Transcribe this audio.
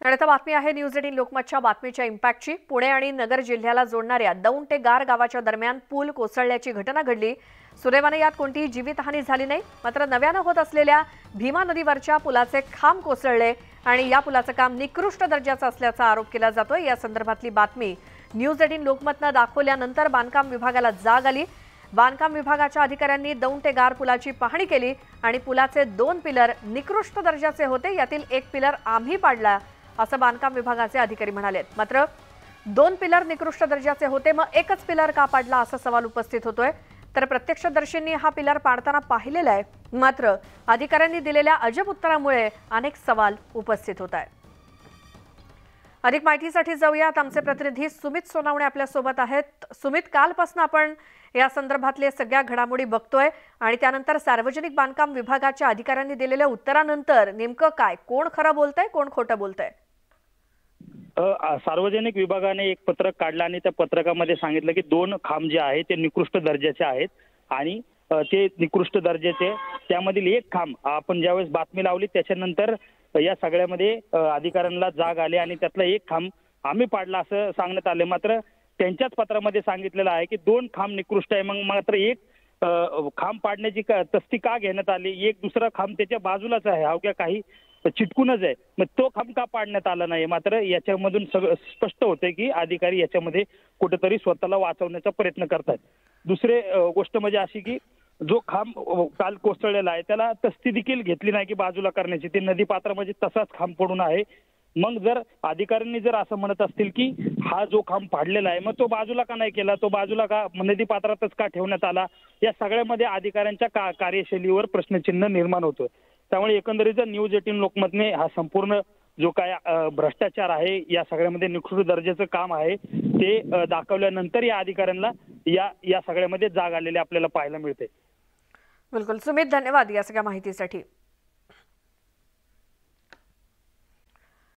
आणि आता बातमी आहे न्यूज 18 लोकमतच्या बातमीच्या इम्पॅक्टची। पुणे आणि नगर जिल्ह्याला जोडणाऱ्या दौंड ते गार गावाच्या दरम्यान पूल कोसळल्याची घटना घडली। सुदैवाने यात कोणतीही जीवितहानी झाली नाही। मात्र नव्याने होत असलेल्या भीमा नदीवरच्या पुलाचे खांब कोसळले आणि या पुलाचं काम निकृष्ट दर्जाचं असल्याचा आरोप केला जातोय। या संदर्भातली बातमी न्यूज 18 लोकमतने दाखवल्यानंतर बांधकाम विभागाला जाग आली। बांधकाम विभागाच्या अधिकाऱ्यांनी दौंड ते गार पुलाची पाहणी केली आणि पुलाचे 2 पिलर निकृष्ट दर्जाचे होते। यातील एक पिलर आम्ही पाडला असं बांधकाम विभागाचे अधिकारी म्हणाले। मात्र 2 पिलर निकृष्ट दर्जाचे होते, मग एकच पिलर का पाडला असा सवाल उपस्थित होतोय। तर प्रत्यक्षदर्शींनी हा पिलर पाडताना पाहिलेला आहे, मात्र अधिकाऱ्यांनी दिलेल्या अजब उत्तरामुळे अनेक सवाल उपस्थित होत आहेत। अधिक माहितीसाठी जाऊयात, आमचे प्रतिनिधी सुमित सोनावणे आपल्या सोबत आहेत। सुमित, कालपासून आपण या संदर्भातले सगळ्या घडामोडी बघतोय आणि त्यानंतर सार्वजनिक बांधकाम विभागाच्या अधिकाऱ्यांनी दिलेल्या उत्तरानंतर नेमकं काय, कोण खरं बोलतंय कोण खोटं बोलतंय? सार्वजनिक विभागाने एक पत्रक काढलं आणि त्या पत्रकामध्ये सांगितलं की 2 खांब जे आहेत ते निकृष्ट दर्जाचे आहेत आणि ते निकृष्ट दर्जाचे त्यामधील एक खांब आपण ज्यावेळेस बातमी लावली त्याच्यानंतर या सगळ्यामध्ये अधिकाऱ्यांना जाग आली आणि त्यातला एक खांब आम्ही पाडला असं सांगण्यात आले। मात्र त्यांच्याच पत्रामध्ये सांगितलेलं आहे की 2 खांब निकृष्ट आहे, मग मात्र एक खांब पाडण्याची तस्ती का घेण्यात आली? एक दुसरा खांब त्याच्या बाजूलाच आहे, अवघ्या काही चिटकूनच आहे, मग तो खांब का पाडण्यात आला नाही? मात्र याच्यामधून सगळं स्पष्ट होतंय की अधिकारी याच्यामध्ये कुठेतरी स्वतःला वाचवण्याचा प्रयत्न करतात। दुसरे गोष्ट म्हणजे अशी की जो खांब काल कोसळलेला आहे त्याला तस्ती देखील घेतली नाही की बाजूला करण्याची, ते नदी पात्रामध्ये तसाच खांब पडून आहे। मग जर अधिकाऱ्यांनी जर असं म्हणत असतील की हा जो खांब पाडलेला आहे मग तो बाजूला का नाही केला, तो बाजूला का नदी पात्रातच का ठेवण्यात आला, या सगळ्यामध्ये अधिकाऱ्यांच्या कार्यशैलीवर प्रश्नचिन्ह निर्माण होतोय। त्यामुळे एकंदरीत न्यूज 18 लोकमतने हा संपूर्ण जो काय भ्रष्टाचार आहे या सगळ्यामध्ये निकृष्ट दर्जाचं काम आहे ते दाखवल्यानंतर या अधिकाऱ्यांना या सगळ्यामध्ये जाग आलेली आपल्याला पाहायला मिळते। बिलकुल सुमित, धन्यवाद या सगळ्या माहितीसाठी।